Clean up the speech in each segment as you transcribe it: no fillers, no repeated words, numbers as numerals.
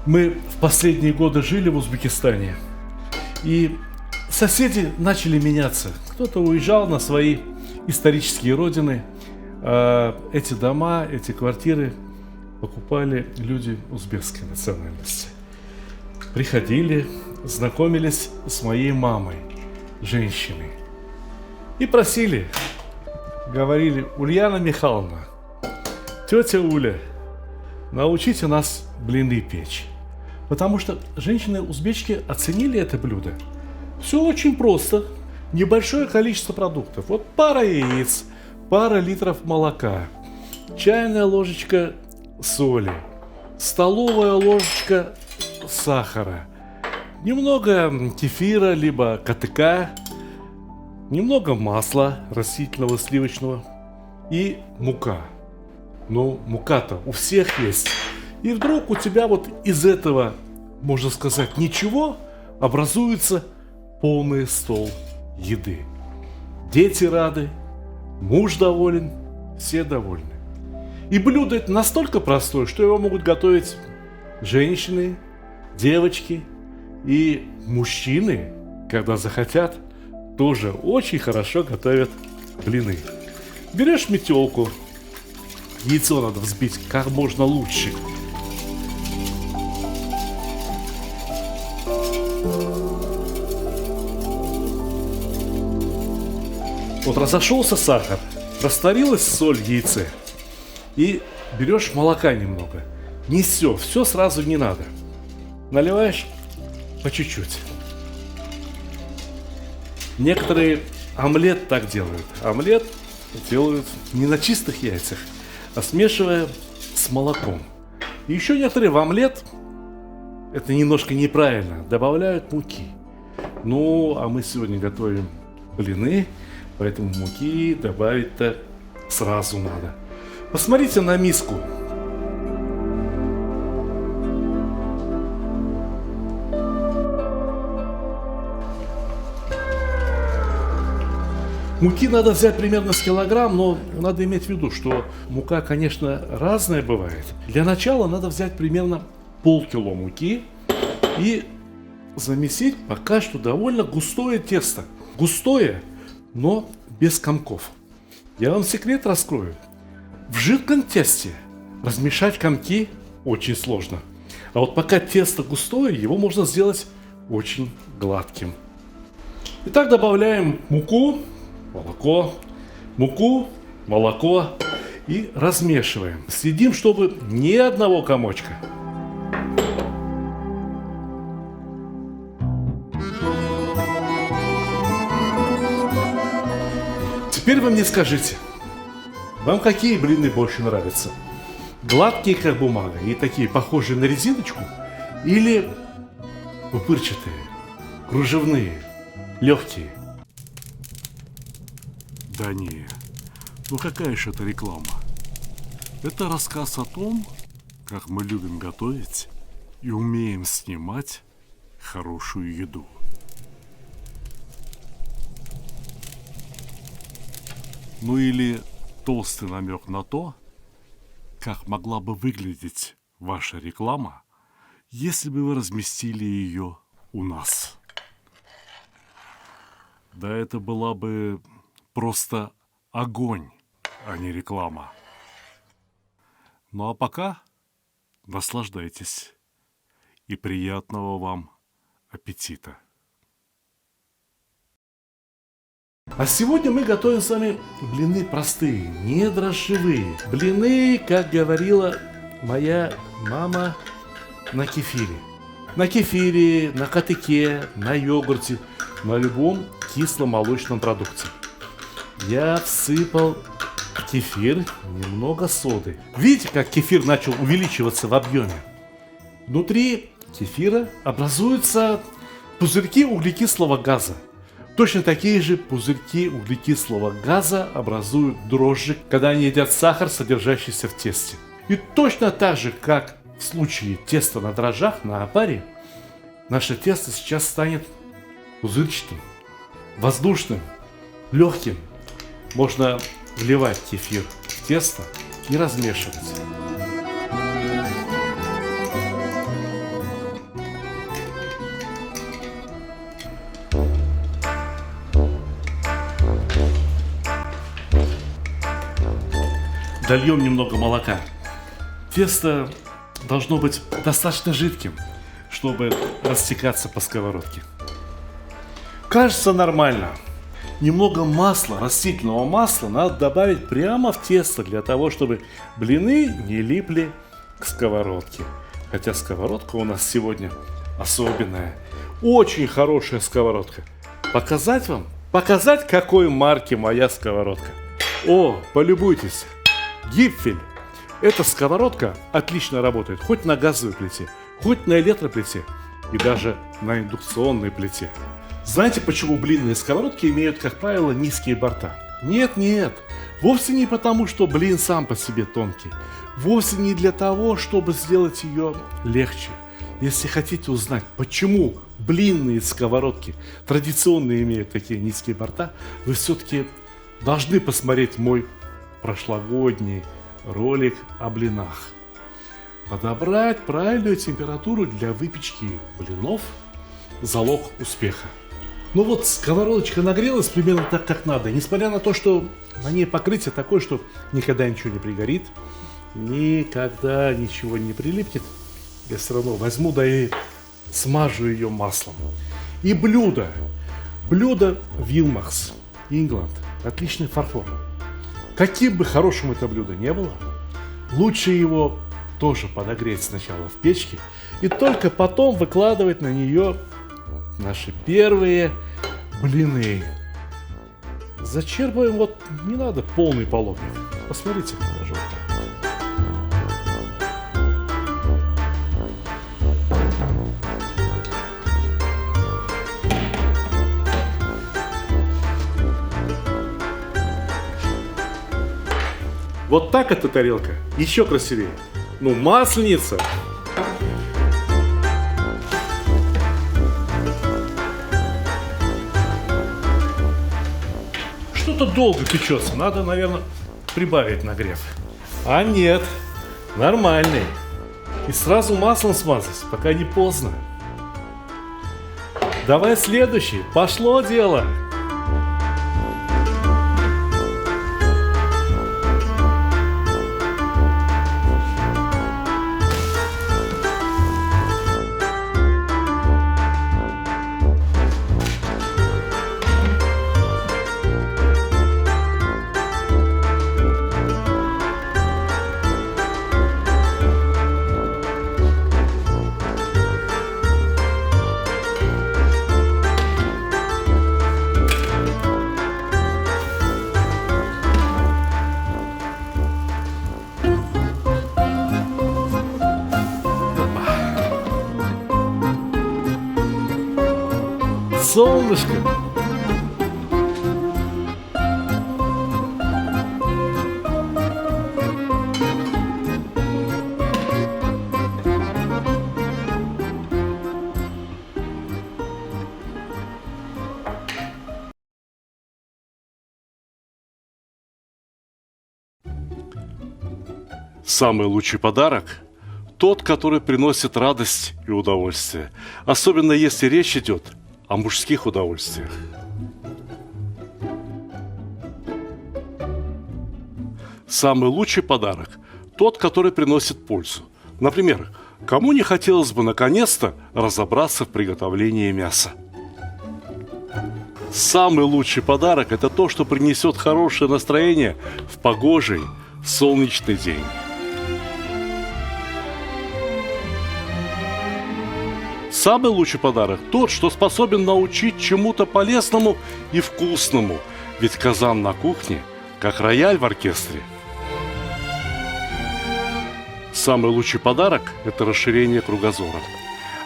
Мы в последние годы жили в Узбекистане, и соседи начали меняться. Кто-то уезжал на свои исторические родины, а эти дома, эти квартиры покупали люди узбекской национальности. Приходили, знакомились с моей мамой, женщиной, и просили, говорили: Ульяна Михайловна, тетя Уля, научите нас блины печь. Потому что женщины-узбечки оценили это блюдо. Все очень просто. Небольшое количество продуктов. Вот пара яиц, пара литров молока, чайная ложечка соли, столовая ложечка сахара, немного кефира, либо КТК, немного масла растительного, сливочного и мука. Ну, мука-то у всех есть. И вдруг у тебя вот из этого, можно сказать, ничего, образуется полный стол еды. Дети рады, муж доволен, все довольны. И блюдо это настолько простое, что его могут готовить женщины, девочки и мужчины, когда захотят, тоже очень хорошо готовят блины. Берешь метелку, яйцо надо взбить как можно лучше. Вот разошелся сахар, растворилась соль в яйце, и берешь молока немного. Не все сразу не надо. Наливаешь по чуть-чуть. Некоторые омлет так делают. Омлет делают не на чистых яйцах, а смешивая с молоком. И еще некоторые в омлет, это немножко неправильно, добавляют муки. Ну, а мы сегодня готовим блины, поэтому муки добавить-то сразу надо. Посмотрите на миску. Муки надо взять примерно с килограмм, но надо иметь в виду, что мука, конечно, разная бывает. Для начала надо взять примерно полкило муки и замесить пока что довольно густое тесто. Густое, но без комков. Я вам секрет раскрою. В жидком тесте размешать комки очень сложно. А вот пока тесто густое, его можно сделать очень гладким. Итак, добавляем муку, молоко, муку, молоко и размешиваем. Следим, чтобы ни одного комочка. Теперь вы мне скажите, вам какие блины больше нравятся? Гладкие, как бумага, и такие похожие на резиночку? Или пупырчатые, кружевные, легкие? Да не, ну какая же это реклама? Это рассказ о том, как мы любим готовить и умеем снимать хорошую еду. Ну или толстый намек на то, как могла бы выглядеть ваша реклама, если бы вы разместили ее у нас. Да это была бы просто огонь, а не реклама. Ну а пока наслаждайтесь и приятного вам аппетита. А сегодня мы готовим с вами блины простые, не дрожжевые. Блины, как говорила моя мама, на кефире. На кефире, на катыке, на йогурте, на любом кисломолочном продукте. Я всыпал в кефир немного соды. Видите, как кефир начал увеличиваться в объеме? Внутри кефира образуются пузырьки углекислого газа. Точно такие же пузырьки углекислого газа образуют дрожжи, когда они едят сахар, содержащийся в тесте. И точно так же, как в случае теста на дрожжах, на опаре, наше тесто сейчас станет пузырчатым, воздушным, легким. Можно вливать кефир в тесто и размешивать. дольем немного молока. Тесто должно быть достаточно жидким, чтобы растекаться по сковородке. Кажется, нормально. Немного масла, растительного масла, надо добавить прямо в тесто для того, чтобы блины не липли к сковородке. Хотя сковородка у нас сегодня особенная. Очень хорошая сковородка. Показать вам? Показать, какой марки моя сковородка? О, полюбуйтесь. Гипфель. Эта сковородка отлично работает хоть на газовой плите, хоть на электроплите и даже на индукционной плите. Знаете, почему блинные сковородки имеют, как правило, низкие борта? Нет, вовсе не потому, что блин сам по себе тонкий. Вовсе не для того, чтобы сделать ее легче. Если хотите узнать, почему блинные сковородки традиционно имеют такие низкие борта, вы все-таки должны посмотреть мой прошлогодний ролик о блинах. Подобрать правильную температуру для выпечки блинов – залог успеха. Ну вот сковородочка нагрелась примерно так, как надо. Несмотря на то, что на ней покрытие такое, что никогда ничего не пригорит, никогда ничего не прилипнет, я все равно возьму, да и смажу ее маслом. И блюдо. Блюдо Вилмахс, Ингланд. Отличный фарфор. Каким бы хорошим это блюдо не было, лучше его тоже подогреть сначала в печке и только потом выкладывать на нее наши первые блины. Зачерпываем, вот не надо полный половник. Посмотрите, пожалуйста. Вот так эта тарелка еще красивее. Ну, масленица. Что-то долго печется. Надо, наверное, прибавить нагрев. А нет, нормальный. И сразу маслом смазать, пока не поздно. Давай следующий. Пошло дело. Солнышко. Самый лучший подарок – тот, который приносит радость и удовольствие, особенно если речь идет о мужских удовольствиях. Самый лучший подарок – тот, который приносит пользу. Например, кому не хотелось бы наконец-то разобраться в приготовлении мяса? Самый лучший подарок – это то, что принесет хорошее настроение в погожий, солнечный день. Самый лучший подарок – тот, что способен научить чему-то полезному и вкусному, ведь казан на кухне, как рояль в оркестре. Самый лучший подарок – это расширение кругозора.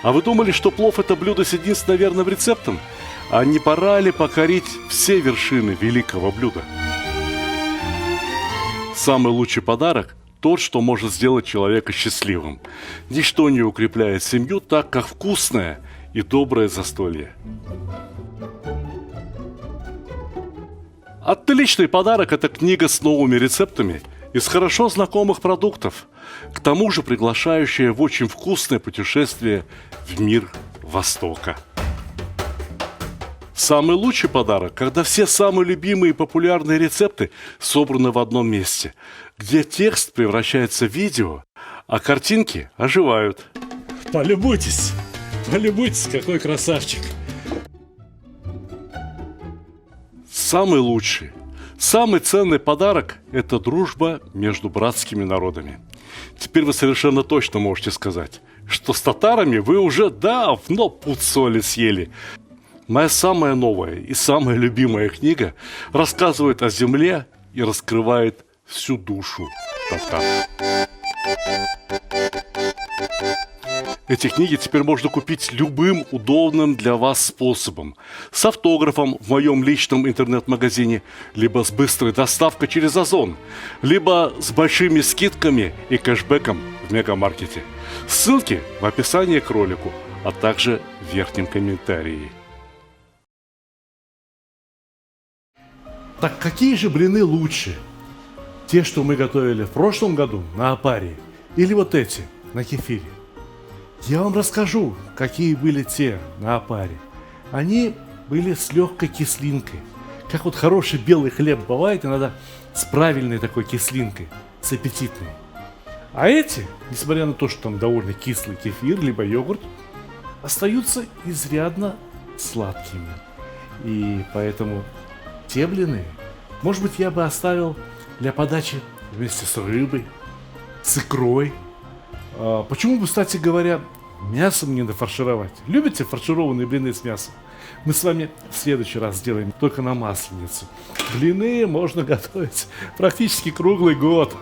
А вы думали, что плов – это блюдо с единственно верным рецептом? А не пора ли покорить все вершины великого блюда? Самый лучший подарок – тот, что может сделать человека счастливым. Ничто не укрепляет семью так, как вкусное и доброе застолье. Отличный подарок – это книга с новыми рецептами из хорошо знакомых продуктов, к тому же приглашающая в очень вкусное путешествие в мир Востока. Самый лучший подарок, когда все самые любимые и популярные рецепты собраны в одном месте, где текст превращается в видео, а картинки оживают. Полюбуйтесь, какой красавчик. Самый лучший, самый ценный подарок – это дружба между братскими народами. Теперь вы совершенно точно можете сказать, что с татарами вы уже давно пуд соли съели. Моя самая новая и самая любимая книга рассказывает о земле и раскрывает всю душу татар. Эти книги теперь можно купить любым удобным для вас способом. С автографом в моем личном интернет-магазине, либо с быстрой доставкой через Озон, либо с большими скидками и кэшбэком в мегамаркете. Ссылки в описании к ролику, а также в верхнем комментарии. Так какие же блины лучше? Те, что мы готовили в прошлом году на опаре, или вот эти на кефире? Я вам расскажу, какие были те на опаре. Они были с легкой кислинкой. Как вот хороший белый хлеб бывает иногда с правильной такой кислинкой, с аппетитной. А эти, несмотря на то, что там довольно кислый кефир, либо йогурт, остаются изрядно сладкими. И поэтому те блины, может быть, я бы оставил для подачи вместе с рыбой, с икрой. Почему бы, кстати говоря, мясом не нафаршировать? Любите фаршированные блины с мясом? Мы с вами в следующий раз сделаем только на Масленицу. Блины можно готовить практически круглый год.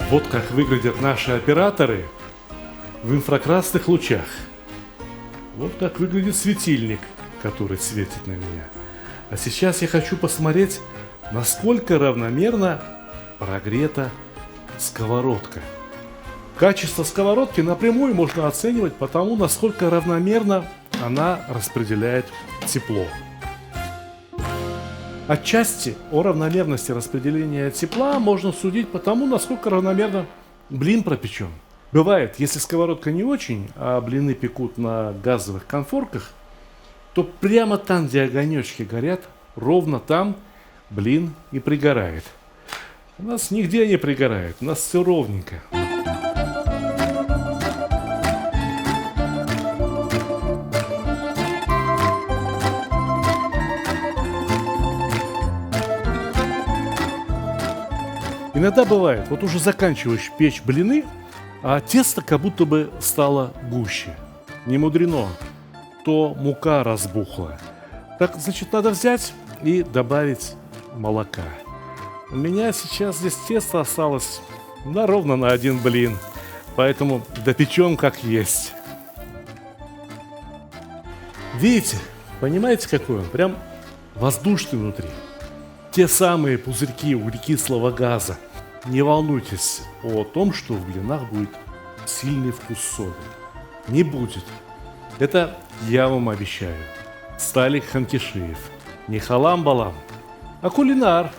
Вот как выглядят наши операторы в инфракрасных лучах. Вот как выглядит светильник, который светит на меня. А сейчас я хочу посмотреть, насколько равномерно прогрета сковородка. Качество сковородки напрямую можно оценивать по тому, насколько равномерно она распределяет тепло. Отчасти о равномерности распределения тепла можно судить по тому, насколько равномерно блин пропечен. Бывает, если сковородка не очень, а блины пекут на газовых конфорках, то прямо там, где огонечки горят, ровно там блин и пригорает. У нас нигде не пригорает, у нас все ровненько. Иногда бывает, вот уже заканчиваешь печь блины, а тесто как будто бы стало гуще. Не мудрено, то мука разбухла. Так, значит, надо взять и добавить молока. У меня сейчас здесь тесто осталось ровно на один блин, поэтому допечем как есть. Видите, понимаете, какой он? Прям воздушный внутри. Те самые пузырьки углекислого газа. Не волнуйтесь о том, что в блинах будет сильный вкус соли. Не будет. Это я вам обещаю. Сталик Ханкишиев. Не халам-балам, а кулинар.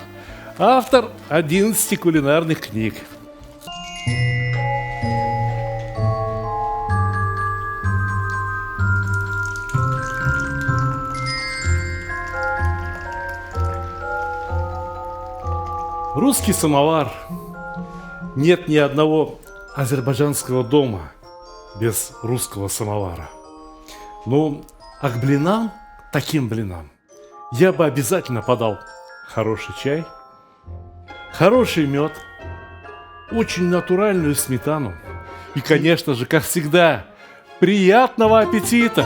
Автор 11 кулинарных книг. Русский самовар. Нет ни одного азербайджанского дома без русского самовара. Ну, а к блинам, таким блинам, я бы обязательно подал хороший чай, хороший мед, очень натуральную сметану и, конечно же, как всегда, приятного аппетита!